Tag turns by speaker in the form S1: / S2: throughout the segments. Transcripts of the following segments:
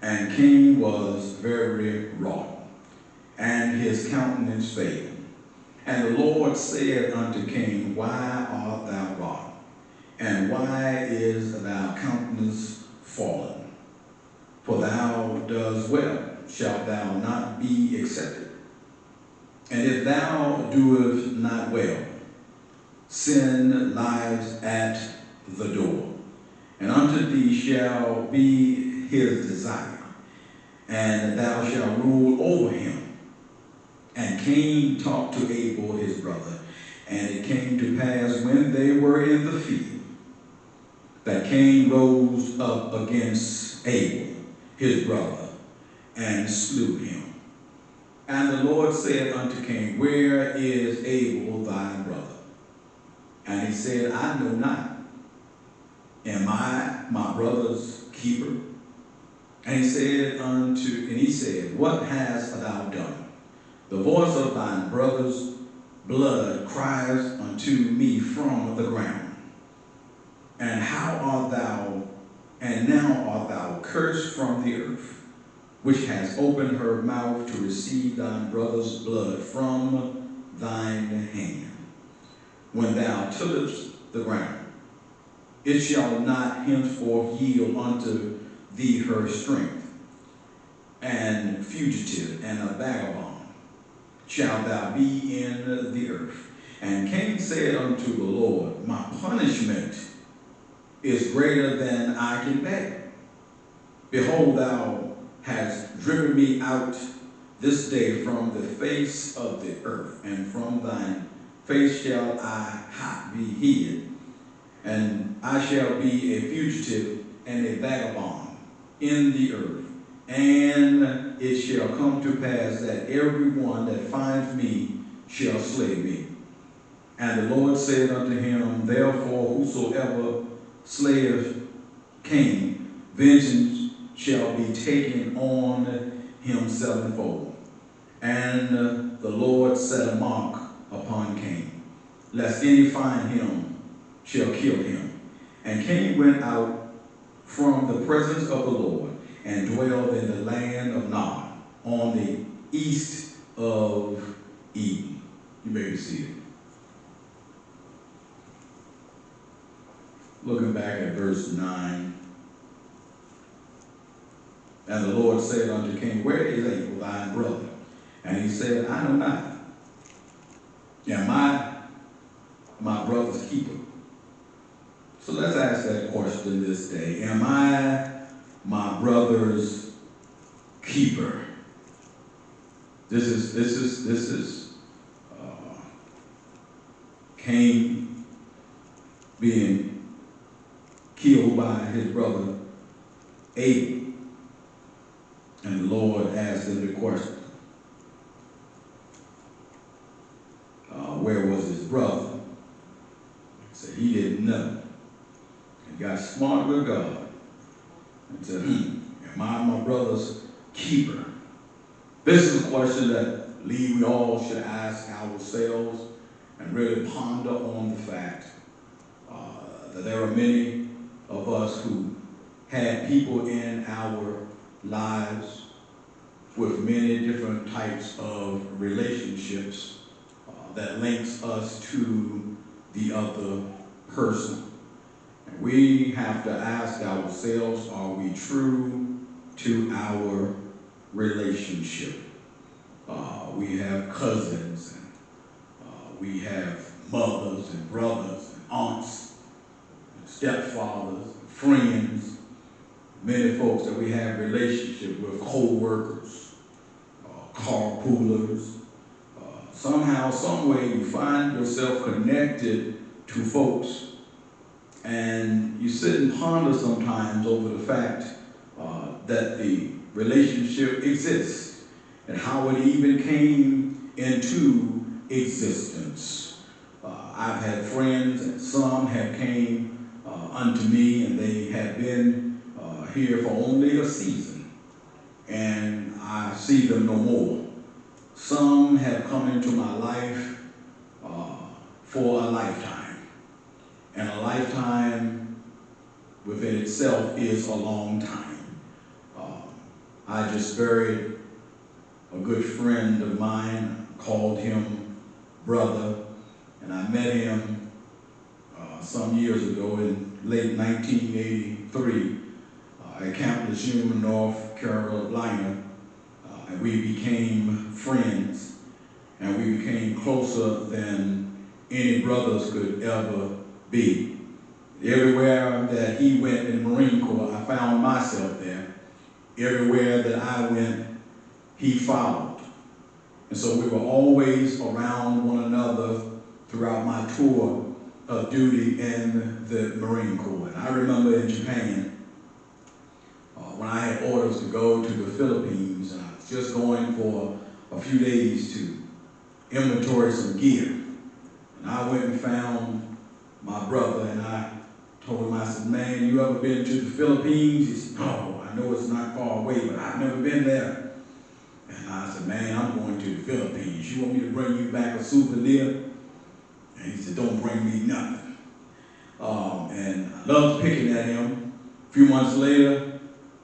S1: And Cain was very wroth, and his countenance failed. And the Lord said unto Cain, Why art thou wroth? And why is thy countenance fallen? For thou doest well, shalt thou not be accepted? And if thou doest not well, sin lies at the door, and unto thee shall be his desire, and thou shalt rule over him. And Cain talked to Abel his brother, and it came to pass when they were in the field, that Cain rose up against Abel his brother, and slew him. And the Lord said unto Cain, Where is Abel thy brother? And he said, I know not. Am I my brother's keeper? And he said, What hast thou done? The voice of thine brother's blood cries unto me from the ground. And now art thou cursed from the earth, which has opened her mouth to receive thine brother's blood from thine hand. When thou tillest the ground, it shall not henceforth yield unto thee her strength, and fugitive and a vagabond shalt thou be in the earth. And Cain said unto the Lord, My punishment is greater than I can bear. Behold, thou hast driven me out this day from the face of the earth, and from thine face shall I be hid, and I shall be a fugitive and a vagabond in the earth. And it shall come to pass that every one that finds me shall slay me. And the Lord said unto him, Therefore whosoever slayeth Cain, vengeance shall be taken on him sevenfold. And the Lord set a mark upon Cain, lest any find him shall kill him. And Cain went out from the presence of the Lord, and dwelled in the land of Nod, on the east of Eden. You may be seated. Looking back at verse 9. And the Lord said unto Cain, Where is Abel thy brother? And he said, I know not. Am I my brother's keeper? So let's ask that question this day. Am I my brother's keeper? This is Cain being killed by his brother Abel, and the Lord asked him the question, where was his brother? He said he didn't know, and got smart with God. And said, am I my brother's keeper? This is a question that we all should ask ourselves and really ponder on the fact that there are many of us who had people in our lives with many different types of relationships that links us to the other person. We have to ask ourselves, are we true to our relationship? We have cousins, and we have mothers and brothers and aunts and stepfathers and friends, many folks that we have relationship with, co-workers, carpoolers. Somehow, some way you find yourself connected to folks, and you sit and ponder sometimes over the fact that the relationship exists and how it even came into existence. I've had friends, and some have came unto me, and they have been here for only a season, and I see them no more. Some have come into my life for a lifetime. And a lifetime within itself is a long time. I just buried a good friend of mine, called him brother, and I met him some years ago in late 1983 at Camp Lejeune, North Carolina, and we became friends, and we became closer than any brothers could ever be. Everywhere that he went in the Marine Corps, I found myself there. Everywhere that I went, he followed. And so we were always around one another throughout my tour of duty in the Marine Corps. And I remember in Japan, when I had orders to go to the Philippines, and I was just going for a few days to inventory some gear. And I went and found my brother, and I told him, I said, man, you ever been to the Philippines? He said, no, I know it's not far away, but I've never been there. And I said, man, I'm going to the Philippines. You want me to bring you back a souvenir? And he said, don't bring me nothing. And I loved picking at him. A few months later,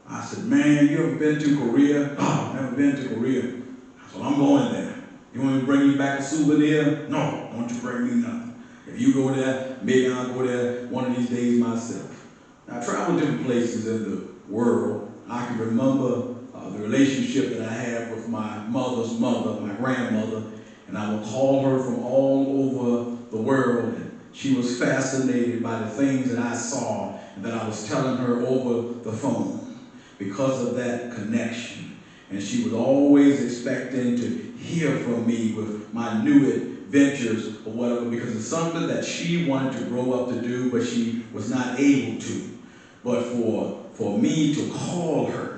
S1: I said, man, you ever been to Korea? Oh, I've never been to Korea. I said, I'm going there. You want me to bring you back a souvenir? No, don't you bring me nothing. If you go there, maybe I'll go there one of these days myself. Now, I traveled different places in the world. I can remember the relationship that I had with my mother's mother, my grandmother, and I would call her from all over the world. And she was fascinated by the things that I saw and that I was telling her over the phone because of that connection. And she was always expecting to hear from me with my new adventures or whatever, because it's something that she wanted to grow up to do, but she was not able to. But for me to call her,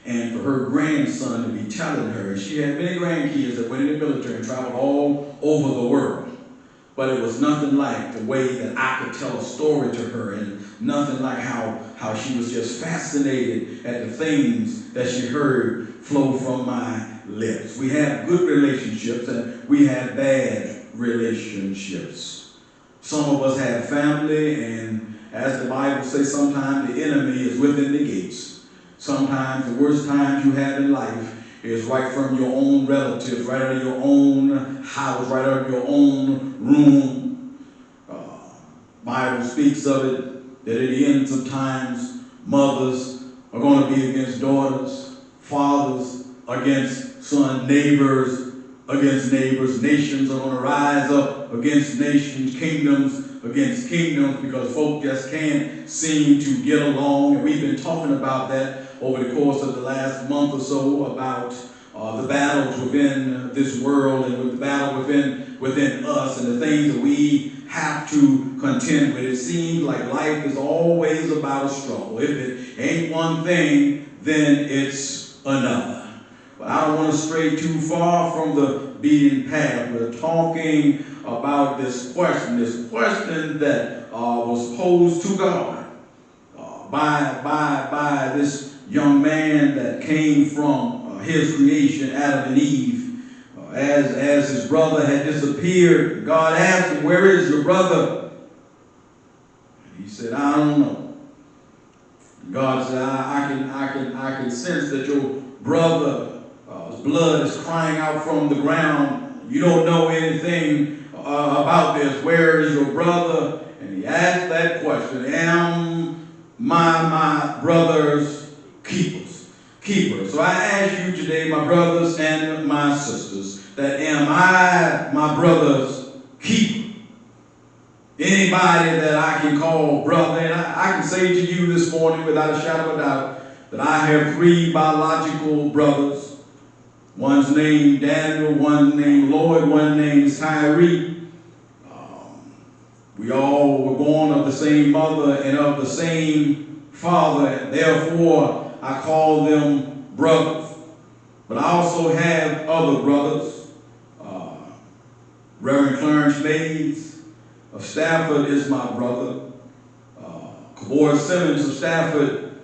S1: and for her grandson to be telling her, and she had many grandkids that went in the military and traveled all over the world. But it was nothing like the way that I could tell a story to her, and nothing like how she was just fascinated at the things that she heard flow from my lips. We have good relationships and we have bad relationships. Some of us have family, and as the Bible says, sometimes the enemy is within the gates. Sometimes the worst times you have in life is right from your own relatives, right out of your own house, right out of your own room. Bible speaks of it, that at the end sometimes mothers are going to be against daughters, fathers against sons, neighbors against neighbors, nations are going to rise up against nations, kingdoms against kingdoms, because folk just can't seem to get along. And we've been talking about that over the course of the last month or so, about the battles within this world and with the battle within us and the things that we have to contend with. It seems like life is always about a struggle. If it ain't one thing, then it's another. But I don't want to stray too far from the beaten path. We're talking about this question that was posed to God by this young man that came from his creation, Adam and Eve. As his brother had disappeared, God asked him, where is your brother? And he said, I don't know. God said, I can sense that your brother's blood is crying out from the ground. You don't know anything about this. Where is your brother? And he asked that question, am my brother's keeper? So I ask you today, my brothers and my sisters, that am I my brother's keeper? Anybody that I can call brother. And I can say to you this morning without a shadow of a doubt that I have 3 biological brothers. One's named Daniel, one named Lloyd, one named Tyree. We all were born of the same mother and of the same father, and therefore I call them brothers. But I also have other brothers. Reverend Clarence Mays of Stafford is my brother. Cabor Simmons of Stafford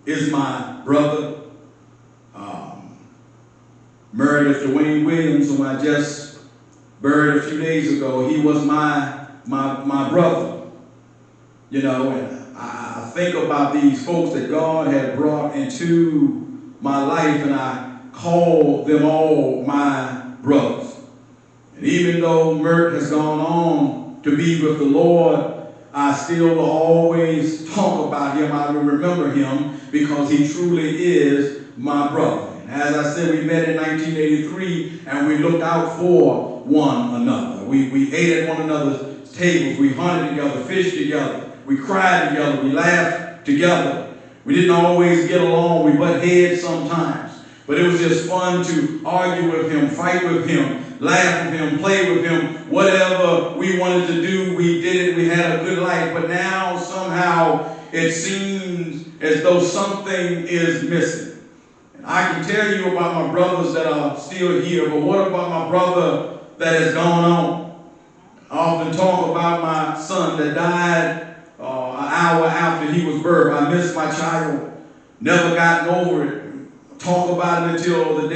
S1: is my brother. Meredith Dwayne Williams, whom I just buried a few days ago, he was my brother. You know, and I think about these folks that God had brought into my life, and I call them all my brothers. And even though Mert has gone on to be with the Lord, I still will always talk about him. I will remember him because he truly is my brother. And as I said, we met in 1983 and we looked out for one another. We ate at one another's tables. We hunted together, fished together. We cried together. We laughed together. We didn't always get along. We butt heads sometimes. But it was just fun to argue with him, fight with him, laugh with him, play with him. Whatever we wanted to do, we did it. We had a good life. But now somehow it seems as though something is missing. And I can tell you about my brothers that are still here, but what about my brother that has gone on? I often talk about my son that died an hour after he was birthed. I miss my child. Never gotten over it. Talk about it until the day